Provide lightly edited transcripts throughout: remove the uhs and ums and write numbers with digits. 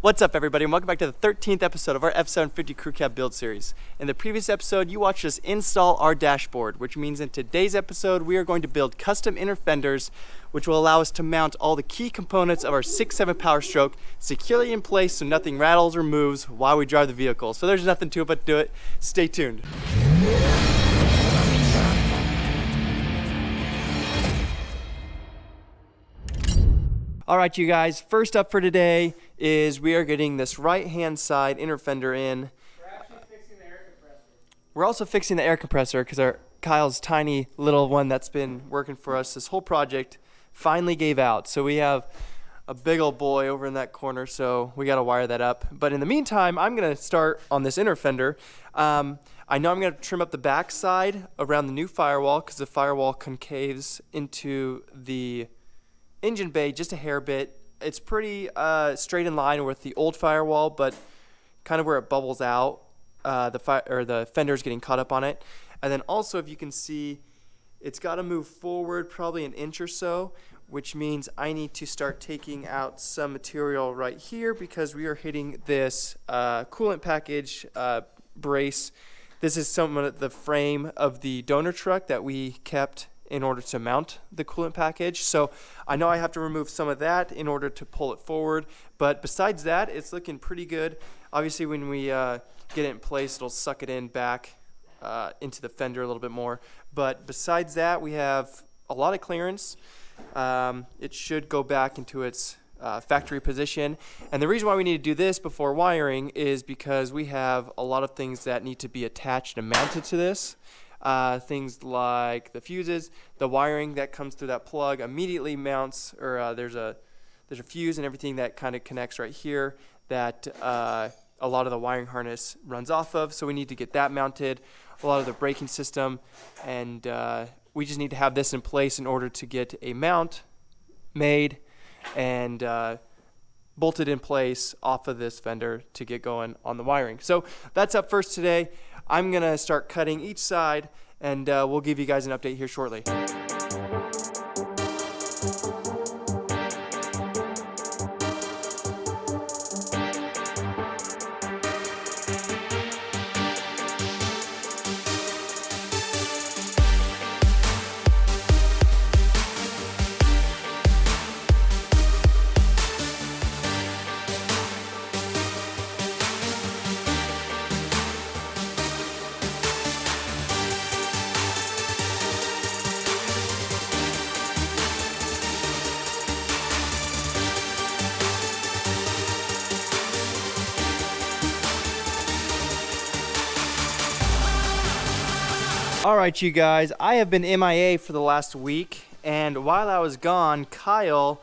What's up, everybody, and welcome back to the 13th episode of our F750 CrewCab build series. In the previous episode, you watched us install our dashboard, which means in today's episode, we are going to build custom inner fenders, which will allow us to mount all the key components of our 6.7 Powerstroke securely in place so nothing rattles or moves while we drive the vehicle. So there's nothing to it but do it. Stay tuned. All right, you guys, first up for today is we are getting this right-hand side inner fender in. We're actually fixing the air compressor. We're also fixing the air compressor because Kyle's tiny little one that's been working for us this whole project finally gave out. So we have a big old boy over in that corner, so we got to wire that up. But in the meantime, I'm going to start on this inner fender. I know I'm going to trim up the back side around the new firewall because the firewall concaves into the engine bay just a hair bit. It's pretty straight in line with the old firewall, but kind of where it bubbles out, the fender's getting caught up on it. And then also, if you can see, it's got to move forward probably an inch or so, which means I need to start taking out some material right here because we are hitting this coolant package brace. This is some of the frame of the donor truck that we kept in order to mount the coolant package. So I know I have to remove some of that in order to pull it forward, but besides that, it's looking pretty good. Obviously, when we get it in place, it'll suck it in back into the fender a little bit more. But besides that, we have a lot of clearance. It should go back into its factory position. And the reason why we need to do this before wiring is because we have a lot of things that need to be attached and mounted to this. Things like the fuses, the wiring that comes through that plug immediately mounts, or there's a fuse and everything that kind of connects right here that a lot of the wiring harness runs off of. So we need to get that mounted, a lot of the braking system, and we just need to have this in place in order to get a mount made and bolted in place off of this fender to get going on the wiring. So that's up first today. I'm going to start cutting each side, and we'll give you guys an update here shortly. All right, you guys, I have been MIA for the last week, and while I was gone, Kyle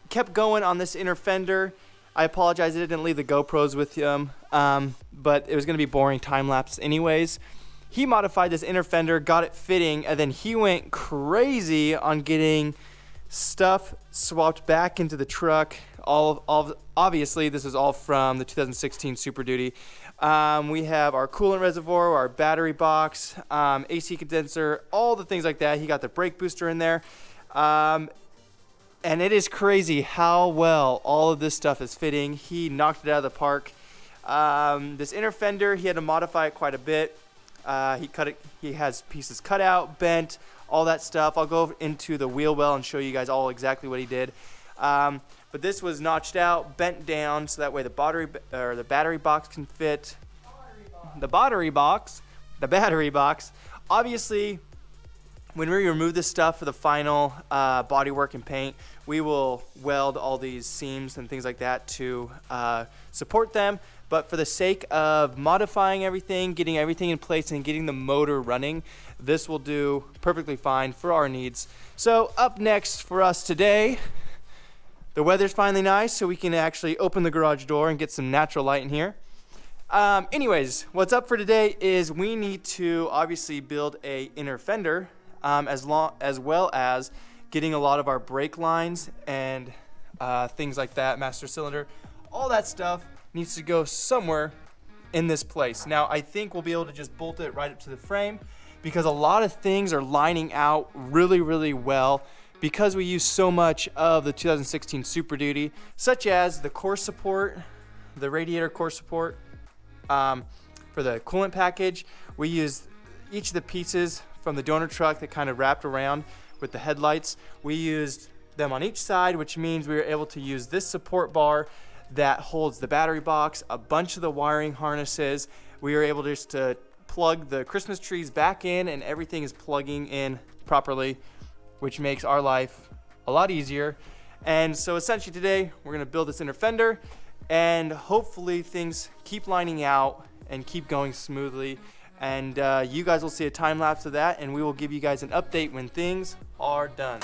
kept going on this inner fender. I apologize, I didn't leave the GoPros with him, but it was going to be boring time-lapse anyways. He modified this inner fender, got it fitting, and then he went crazy on getting stuff swapped back into the truck. Obviously, this is all from the 2016 Super Duty. We have our coolant reservoir, our battery box, AC condenser, all the things like that. He got the brake booster in there. And it is crazy how well all of this stuff is fitting. He knocked it out of the park. This inner fender, he had to modify it quite a bit. He has pieces cut out, bent, all that stuff. I'll go into the wheel well and show you guys all exactly what he did. But this was notched out, bent down, so that way the battery box can fit. The battery box. Obviously, when we remove this stuff for the final bodywork and paint, we will weld all these seams and things like that to support them. But for the sake of modifying everything, getting everything in place, and getting the motor running, this will do perfectly fine for our needs. So up next for us today, the weather's finally nice, so we can actually open the garage door and get some natural light in here. Anyways, what's up for today is we need to obviously build a inner fender, as well as getting a lot of our brake lines and things like that, master cylinder, all that stuff needs to go somewhere in this place. Now, I think we'll be able to just bolt it right up to the frame because a lot of things are lining out really, really well. because we use so much of the 2016 Super Duty, such as the core support, the radiator core support, for the coolant package. We used each of the pieces from the donor truck that kind of wrapped around with the headlights. We used them on each side, which means we were able to use this support bar that holds the battery box, a bunch of the wiring harnesses. We were able just to plug the Christmas trees back in, and everything is plugging in properly, which makes our life a lot easier. And so essentially today we're gonna build this inner fender, and hopefully things keep lining out and keep going smoothly. And you guys will see a time lapse of that, and we will give you guys an update when things are done.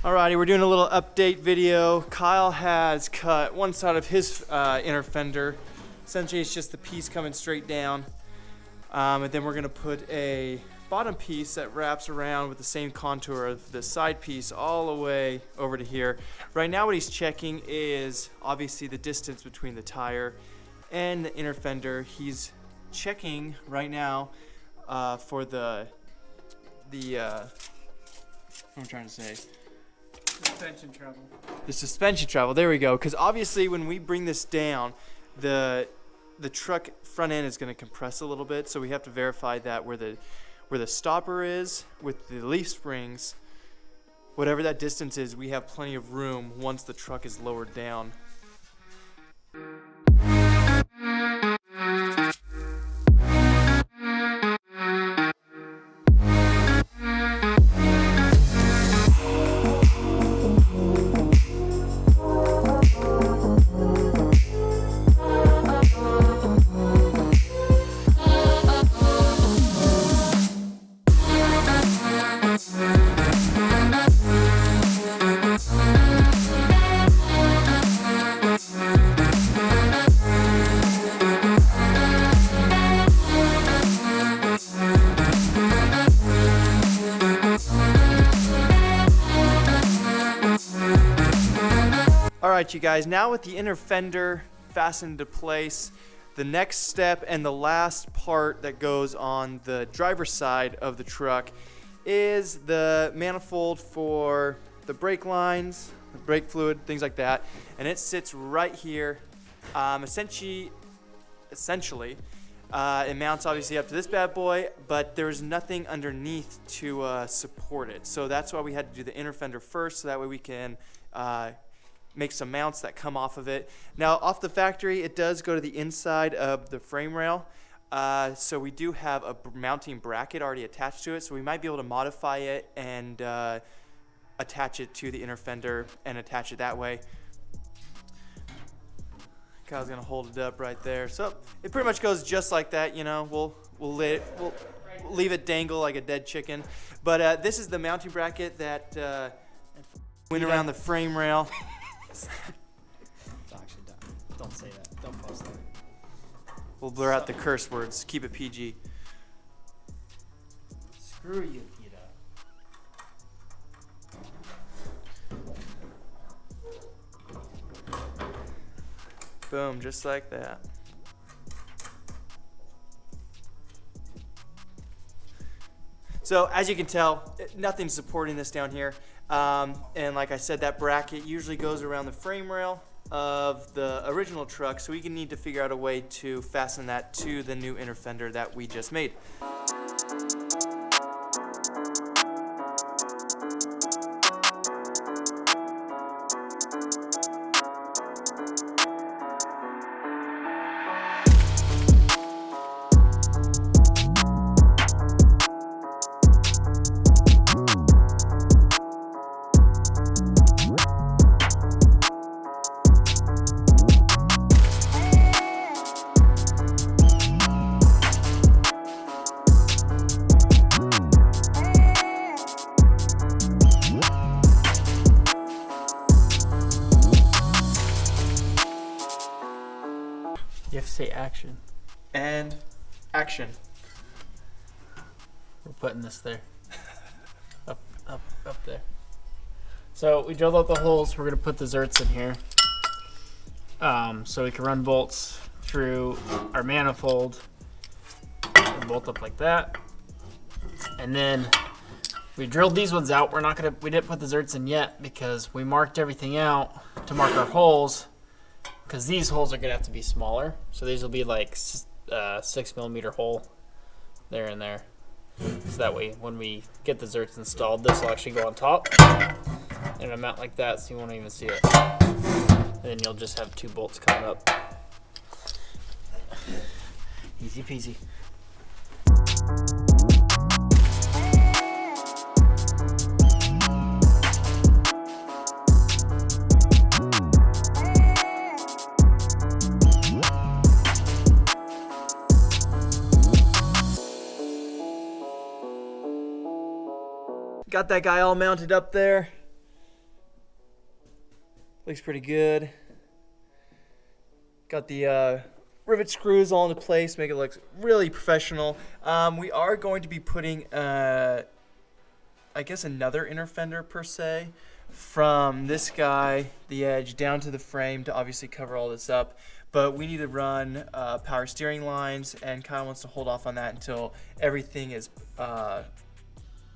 Alrighty, we're doing a little update video. Kyle has cut one side of his inner fender. Essentially, it's just the piece coming straight down. And then we're gonna put a bottom piece that wraps around with the same contour of the side piece all the way over to here. Right now what he's checking is obviously the distance between the tire and the inner fender. He's checking right now for the what am I trying to say? Suspension trouble. The suspension travel, there we go. Because obviously when we bring this down, the truck front end is going to compress a little bit, so we have to verify that where the stopper is with the leaf springs, whatever that distance is, we have plenty of room once the truck is lowered down. Alright you guys, now with the inner fender fastened into place, the next step and the last part that goes on the driver's side of the truck is the manifold for the brake lines, the brake fluid, things like that. And it sits right here. Essentially, it mounts obviously up to this bad boy, but there's nothing underneath to support it. So that's why we had to do the inner fender first, so that way we can make some mounts that come off of it. Now, off the factory, it does go to the inside of the frame rail. So we do have a mounting bracket already attached to it, so we might be able to modify it and attach it to the inner fender and attach it that way. Kyle's gonna hold it up right there. So it pretty much goes just like that, you know. We'll leave it dangle like a dead chicken. But this is the mounting bracket that went around the frame rail. Actually, don't say that. Don't post that. We'll blur out the curse words. Keep it PG. Screw you, Peter. Boom, just like that. So as you can tell, nothing's supporting this down here. And like I said, that bracket usually goes around the frame rail of the original truck, so we can need to figure out a way to fasten that to the new inner fender that we just made. You have to say action. And action. We're putting this there. Up there. So we drilled out the holes. We're gonna put the zerts in here, so we can run bolts through our manifold and bolt up like that. And then we drilled these ones out. We didn't put the zerts in yet because we marked everything out to mark our holes, because these holes are gonna have to be smaller. So these will be like 6mm hole there and there. So that way when we get the zerts installed, this will actually go on top and it'll mount like that, so you won't even see it. And then you'll just have 2 bolts coming up. Easy peasy. Got that guy all mounted up there. Looks pretty good. Got the rivet screws all into place, make it look really professional. We are going to be putting, I guess, another inner fender per se, from this guy, the edge, down to the frame to obviously cover all this up. But we need to run power steering lines, and Kyle wants to hold off on that until everything is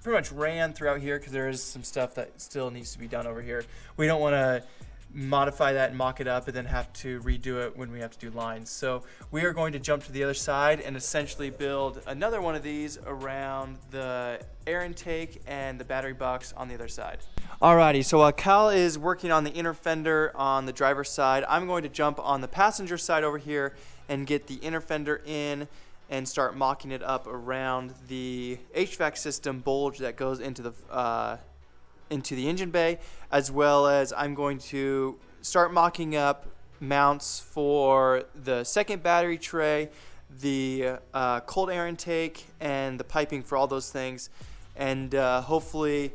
pretty much ran throughout here, because there is some stuff that still needs to be done over here. We don't want to modify that and mock it up and then have to redo it when we have to do lines. So we are going to jump to the other side and essentially build another one of these around the air intake and the battery box on the other side. Alrighty, so while Kyle is working on the inner fender on the driver's side, I'm going to jump on the passenger side over here and get the inner fender in and start mocking it up around the HVAC system bulge that goes into the engine bay, as well as I'm going to start mocking up mounts for the second battery tray, the cold air intake, and the piping for all those things. And hopefully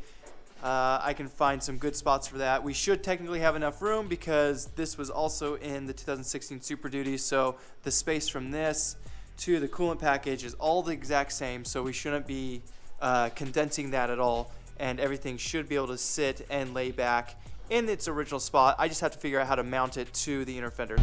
I can find some good spots for that. We should technically have enough room because this was also in the 2016 Super Duty, so the space from this to the coolant package is all the exact same, so we shouldn't be condensing that at all, and everything should be able to sit and lay back in its original spot. I just have to figure out how to mount it to the inner fender.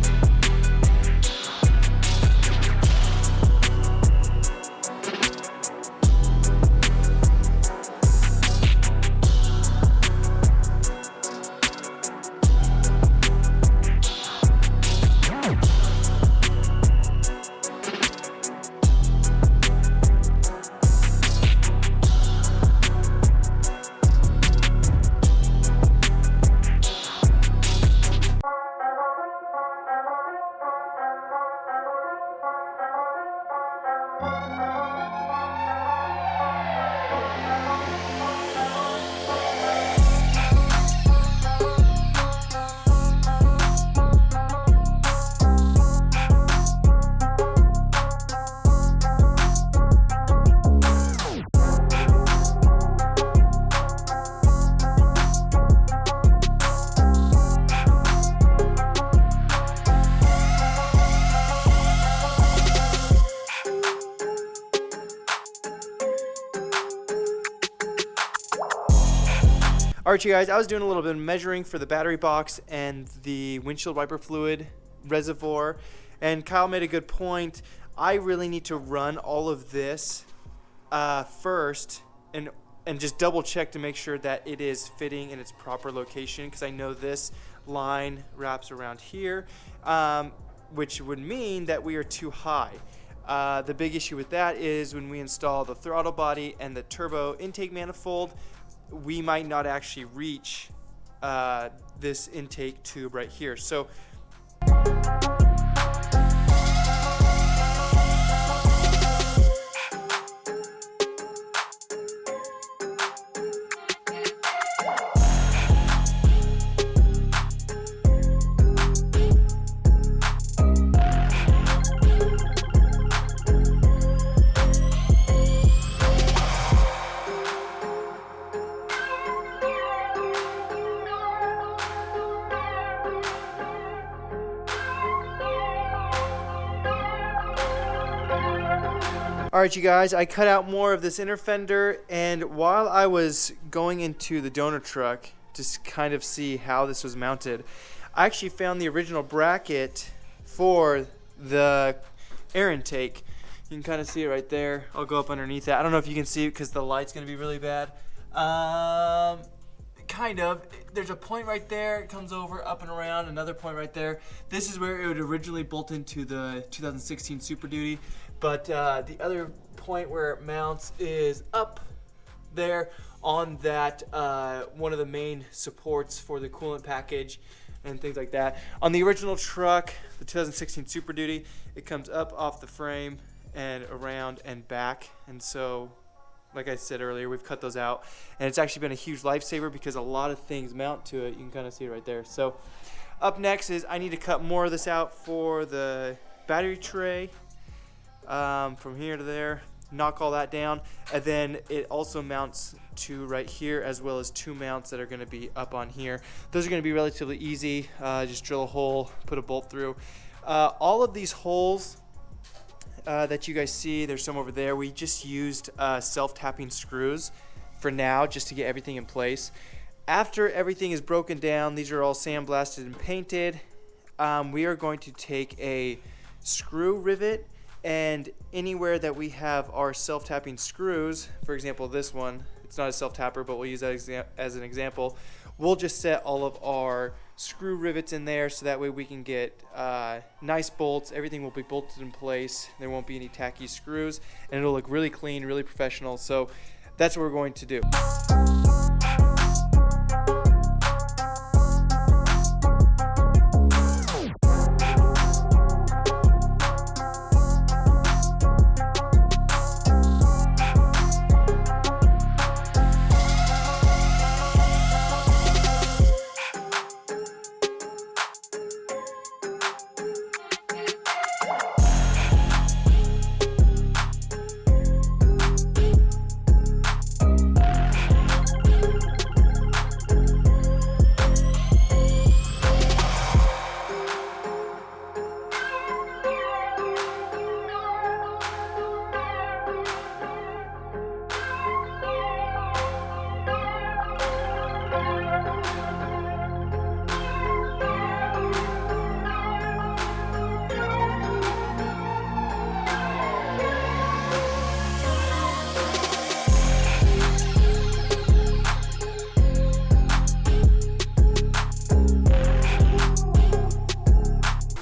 Alright, you guys, I was doing a little bit of measuring for the battery box and the windshield wiper fluid reservoir, and Kyle made a good point. I really need to run all of this first and just double check to make sure that it is fitting in its proper location, because I know this line wraps around here, which would mean that we are too high. The big issue with that is when we install the throttle body and the turbo intake manifold, we might not actually reach this intake tube right here. So All right, you guys, I cut out more of this inner fender, and while I was going into the donor truck to kind of see how this was mounted, I actually found the original bracket for the air intake. You can kind of see it right there. I'll go up underneath that. I don't know if you can see it because the light's going to be really bad. Kind of. There's a point right there. It comes over, up and around. Another point right there. This is where it would originally bolt into the 2016 Super Duty. But the other point where it mounts is up there on that one of the main supports for the coolant package and things like that. On the original truck, the 2016 Super Duty, it comes up off the frame and around and back. And so, like I said earlier, we've cut those out. And it's actually been a huge lifesaver because a lot of things mount to it. You can kind of see it right there. So up next is I need to cut more of this out for the battery tray. From here to there, knock all that down, and then it also mounts to right here, as well as two mounts that are going to be up on here. Those are going to be relatively easy. Just drill a hole, put a bolt through. All of these holes that you guys see, there's some over there, we just used self-tapping screws for now, just to get everything in place. After everything is broken down, these are all sandblasted and painted. We are going to take a screw rivet, and anywhere that we have our self-tapping screws, for example this one, it's not a self-tapper, but we'll use that as an example, we'll just set all of our screw rivets in there so that way we can get nice bolts. Everything will be bolted in place. There won't be any tacky screws, and it'll look really clean, really professional. So that's what we're going to do.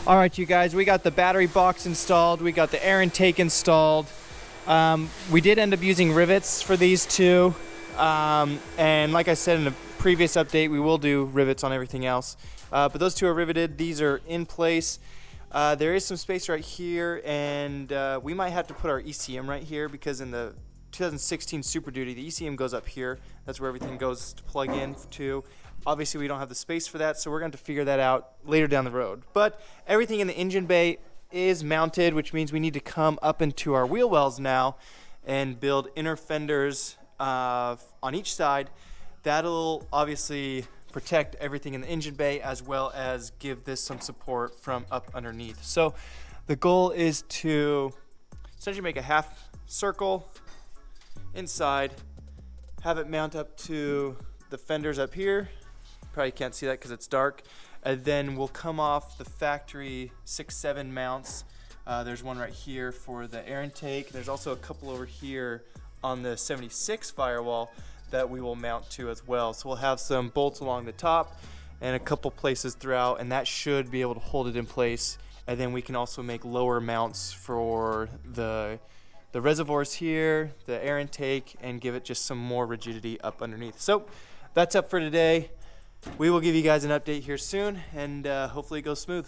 All right, you guys, we got the battery box installed. We got the air intake installed. We did end up using rivets for these two. And like I said in a previous update, we will do rivets on everything else. But those two are riveted. These are in place. There is some space right here, and we might have to put our ECM right here because in the 2016 Super Duty, the ECM goes up here. That's where everything goes to plug in to. Obviously, we don't have the space for that, so we're going to figure that out later down the road. But everything in the engine bay is mounted, which means we need to come up into our wheel wells now and build inner fenders on each side. That'll obviously protect everything in the engine bay as well as give this some support from up underneath. So the goal is to essentially make a half circle inside, have it mount up to the fenders up here. Probably can't see that because it's dark. And then we'll come off the factory 6-7 mounts. There's one right here for the air intake. There's also a couple over here on the 76 firewall that we will mount to as well. So we'll have some bolts along the top and a couple places throughout, and that should be able to hold it in place. And then we can also make lower mounts for the reservoirs here, the air intake, and give it just some more rigidity up underneath. So that's up for today. We will give you guys an update here soon, and hopefully it goes smooth.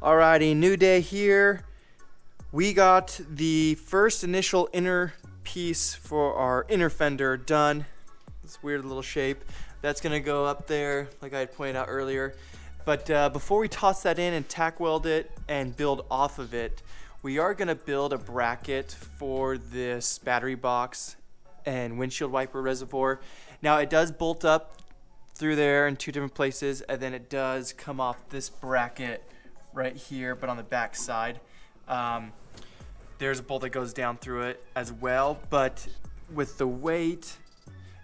Alrighty, new day here. We got the first initial inner piece for our inner fender done. This weird little shape. That's gonna go up there, like I had pointed out earlier. But before we toss that in and tack weld it and build off of it, we are going to build a bracket for this battery box and windshield wiper reservoir. Now it does bolt up through there in 2 different places, and then it does come off this bracket right here, but on the back side. There's a bolt that goes down through it as well, but with the weight,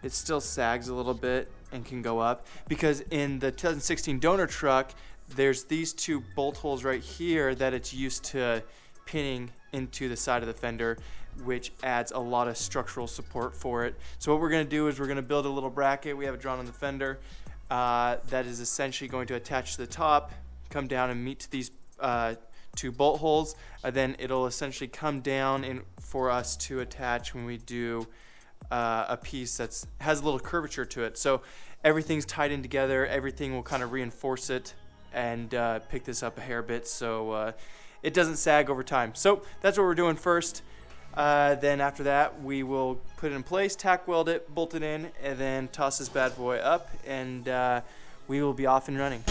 it still sags a little bit and can go up, because in the 2016 donor truck, there's these 2 bolt holes right here that it's used to pinning into the side of the fender, which adds a lot of structural support for it. So what we're going to do is we're going to build a little bracket. We have it drawn on the fender that is essentially going to attach to the top, come down and meet to these 2 bolt holes, and then it'll essentially come down and for us to attach when we do a piece that has a little curvature to it. So everything's tied in together. Everything will kind of reinforce it and pick this up a hair bit so it doesn't sag over time. So that's what we're doing first. Then after that, we will put it in place, tack weld it, bolt it in, and then toss this bad boy up, and we will be off and running.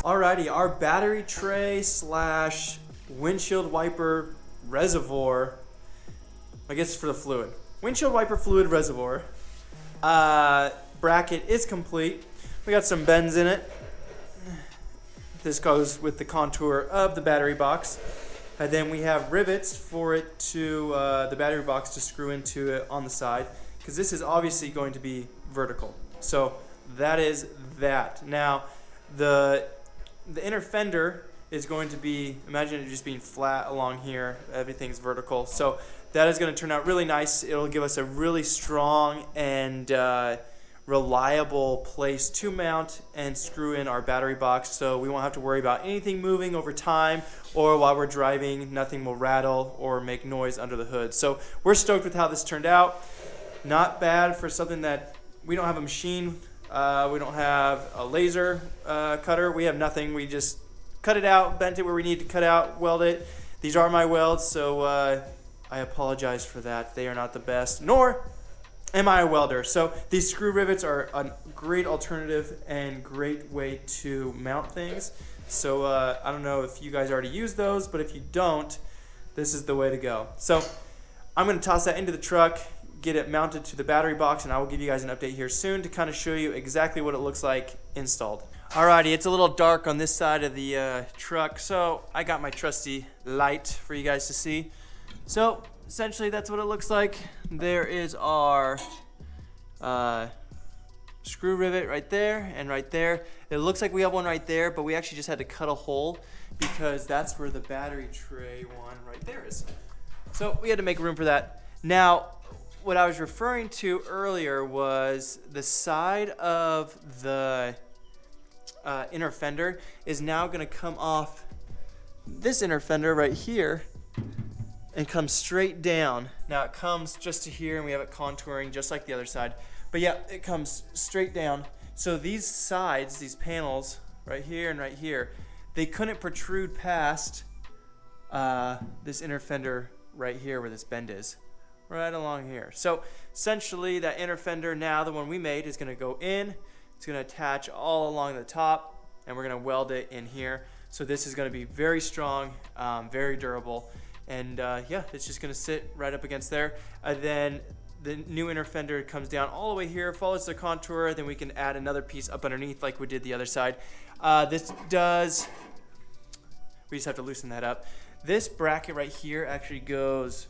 Alrighty, our battery tray slash windshield wiper reservoir, I guess for the fluid. Windshield wiper fluid reservoir bracket is complete. We got some bends in it. This goes with the contour of the battery box. And then we have rivets for it to, the battery box to screw into it on the side, because this is obviously going to be vertical. So that is that. Now, the inner fender is going to be, imagine it just being flat along here, everything's vertical. So that is going to turn out really nice. It'll give us a really strong and reliable place to mount and screw in our battery box, so we won't have to worry about anything moving over time, or while we're driving, nothing will rattle or make noise under the hood. So we're stoked with how this turned out. Not bad for something that we don't have a machine. We don't have a laser cutter. We have nothing. We just cut it out, bent it where we need to cut out, weld it. These are my welds, so I apologize for that. They are not the best, nor am I a welder. So these screw rivets are a great alternative and great way to mount things. So I don't know if you guys already use those, but if you don't, this is the way to go. So I'm going to toss that into the truck, get it mounted to the battery box, and I will give you guys an update here soon to kind of show you exactly what it looks like installed. Alrighty, it's a little dark on this side of the truck, so I got my trusty light for you guys to see. So essentially that's what it looks like. There is our screw rivet right there and right there. It looks like we have one right there, but we actually just had to cut a hole because that's where the battery tray one right there is. So we had to make room for that. Now, what I was referring to earlier was the side of the inner fender is now going to come off this inner fender right here and come straight down. Now it comes just to here, and we have it contouring just like the other side. But yeah, it comes straight down. So these sides, these panels right here and right here, they couldn't protrude past this inner fender right here where this bend is, right along here. So essentially that inner fender now, the one we made, is going to go in. It's going to attach all along the top, and we're going to weld it in here. So this is going to be very strong, very durable, and yeah, it's just going to sit right up against there. And then the new inner fender comes down all the way here, follows the contour, then we can add another piece up underneath like we did the other side. We just have to loosen that up. This bracket right here actually goes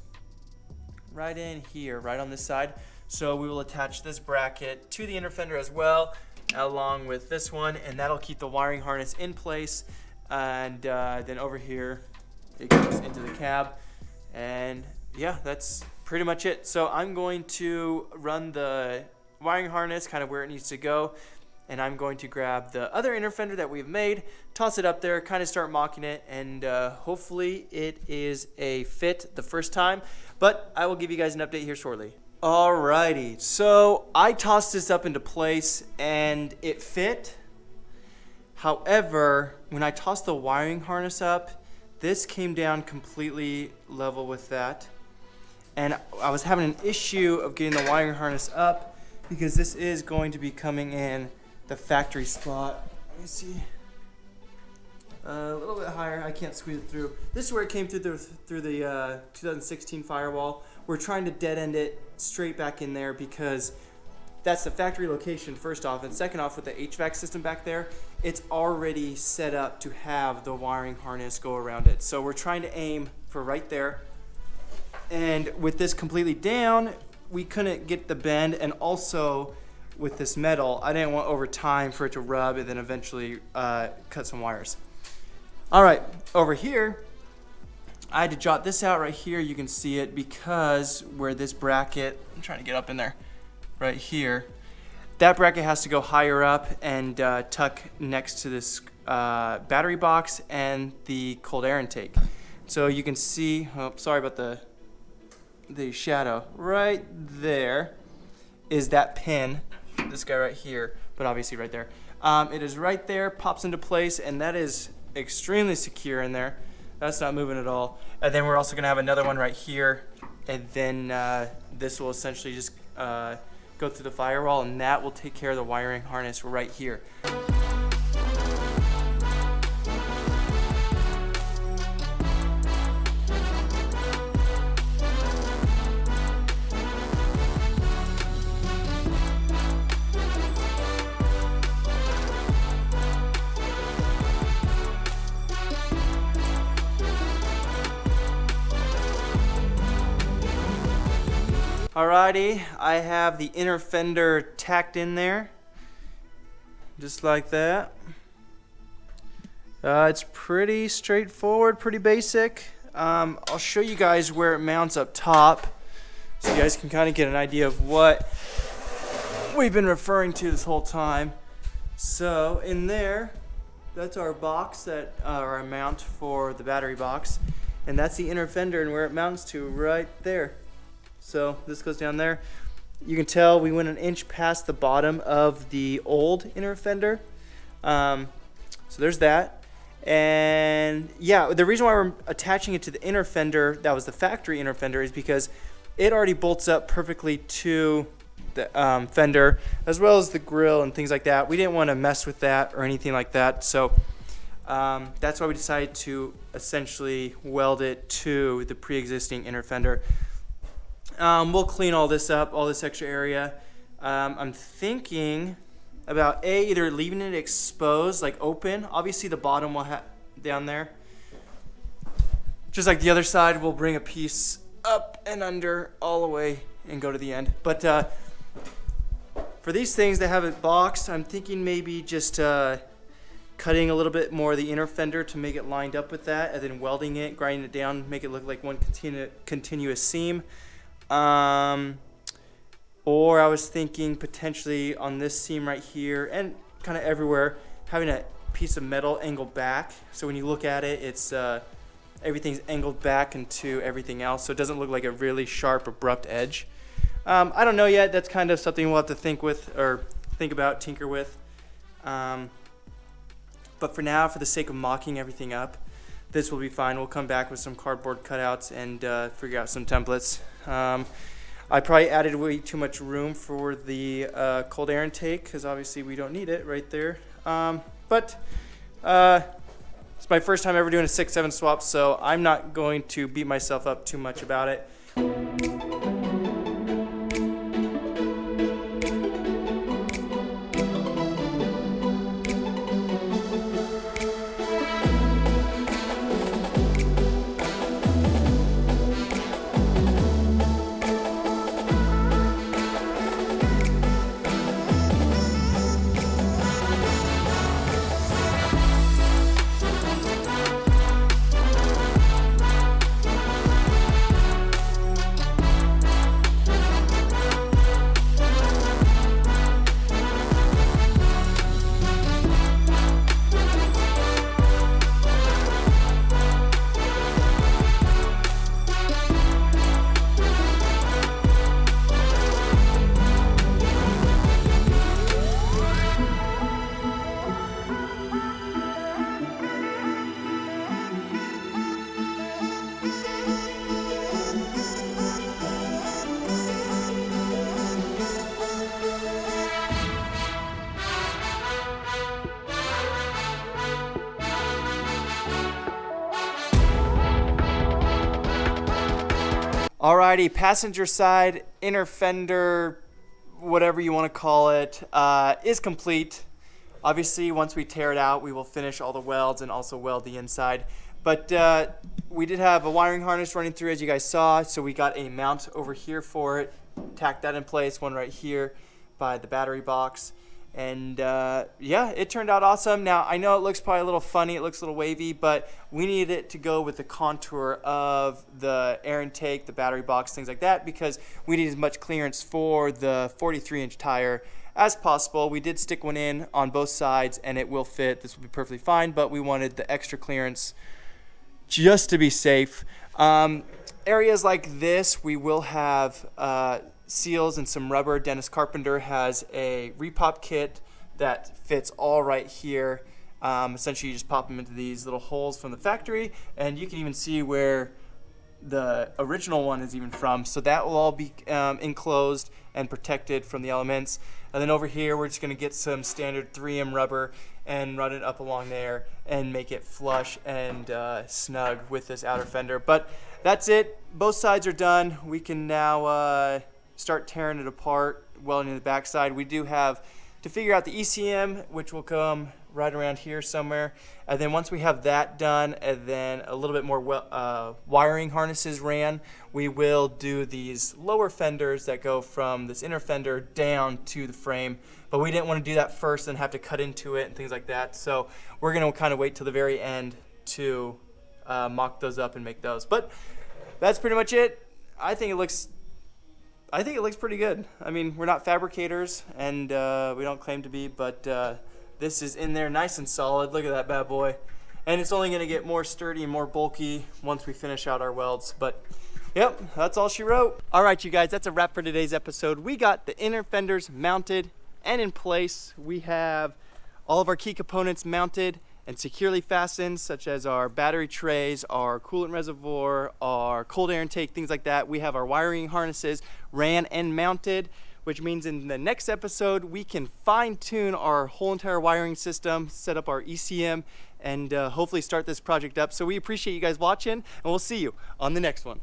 right in here, right on this side. So we will attach this bracket to the inner fender as well, along with this one, and that'll keep the wiring harness in place. And then over here, it goes into the cab. And yeah, that's pretty much it. So I'm going to run the wiring harness kind of where it needs to go, and I'm going to grab the other inner fender that we've made, toss it up there, kind of start mocking it, and hopefully it is a fit the first time, but I will give you guys an update here shortly. Alrighty, so I tossed this up into place and it fit. However, when I tossed the wiring harness up, this came down completely level with that. And I was having an issue of getting the wiring harness up because this is going to be coming in the factory spot. Let me see. A little bit higher. I can't squeeze it through. This is where it came through the 2016 firewall. We're trying to dead end it straight back in there because that's the factory location, first off, and second off, with the HVAC system back there, it's already set up to have the wiring harness go around it. So we're trying to aim for right there. And with this completely down, we couldn't get the bend, and also with this metal, I didn't want over time for it to rub and then eventually cut some wires. All right, over here, I had to jot this out right here. You can see it because where this bracket, I'm trying to get up in there, right here, that bracket has to go higher up and tuck next to this battery box and the cold air intake. So you can see, oh, sorry about the shadow, right there is that pin, this guy right here, but obviously right there. It is right there, pops into place, and that is extremely secure in there. That's not moving at all. And then we're also gonna have another one right here, and then this will essentially just go through the firewall, and that will take care of the wiring harness right here. Alrighty, I have the inner fender tacked in there, just like that. It's pretty straightforward, pretty basic. I'll show you guys where it mounts up top, so you guys can kind of get an idea of what we've been referring to this whole time. So in there, that's our box, our mount for the battery box, and that's the inner fender and where it mounts to right there. So this goes down there. You can tell we went an inch past the bottom of the old inner fender. So there's that. And yeah, the reason why we're attaching it to the inner fender, that was the factory inner fender, is because it already bolts up perfectly to the fender, as well as the grill and things like that. We didn't want to mess with that or anything like that. So that's why we decided to essentially weld it to the pre-existing inner fender. We'll clean all this up, all this extra area. I'm thinking about either leaving it exposed, like open. Obviously the bottom will have down there. Just like the other side, we'll bring a piece up and under all the way and go to the end. But for these things that have it boxed, I'm thinking maybe just cutting a little bit more of the inner fender to make it lined up with that, and then welding it, grinding it down, make it look like one continuous seam. Or I was thinking potentially on this seam right here and kind of everywhere, having a piece of metal angled back. So when you look at it, it's everything's angled back into everything else, so it doesn't look like a really sharp, abrupt edge. I don't know yet. That's kind of something we'll have to think about, tinker with. But for now, for the sake of mocking everything up, this will be fine. We'll come back with some cardboard cutouts and figure out some templates. I probably added way too much room for the cold air intake, because obviously we don't need it right there. But it's my first time ever doing a 6-7 swap, so I'm not going to beat myself up too much about it. Alrighty, passenger side, inner fender, whatever you want to call it, is complete. Obviously, once we tear it out, we will finish all the welds and also weld the inside. But we did have a wiring harness running through, as you guys saw, so we got a mount over here for it, tacked that in place, one right here by the battery box. And yeah, it turned out awesome. Now, I know it looks probably a little funny, it looks a little wavy, but we needed it to go with the contour of the air intake, the battery box, things like that, because we need as much clearance for the 43-inch tire as possible. We did stick one in on both sides, and it will fit. This will be perfectly fine, but we wanted the extra clearance just to be safe. Areas like this, we will have seals and some rubber. Dennis Carpenter has a repop kit that fits all right here. Essentially, you just pop them into these little holes from the factory, and you can even see where the original one is even from. So that will all be enclosed and protected from the elements. And then over here, we're just going to get some standard 3M rubber and run it up along there and make it flush and snug with this outer fender. But that's it. Both sides are done. We can now start tearing it apart, welding the backside. We do have to figure out the ECM, which will come right around here somewhere. And then once we have that done, and then a little bit more wiring harnesses ran, we will do these lower fenders that go from this inner fender down to the frame. But we didn't want to do that first and have to cut into it and things like that. So we're going to kind of wait till the very end to mock those up and make those. But that's pretty much it. I think it looks pretty good. I mean, we're not fabricators, and we don't claim to be, but this is in there nice and solid. Look at that bad boy. And it's only going to get more sturdy and more bulky once we finish out our welds. But yep, that's all she wrote. All right, you guys, that's a wrap for today's episode. We got the inner fenders mounted and in place. We have all of our key components mounted and securely fastened, such as our battery trays, our coolant reservoir, our cold air intake, things like that. We have our wiring harnesses ran and mounted, which means in the next episode, we can fine tune our whole entire wiring system, set up our ECM, and hopefully start this project up. So we appreciate you guys watching, and we'll see you on the next one.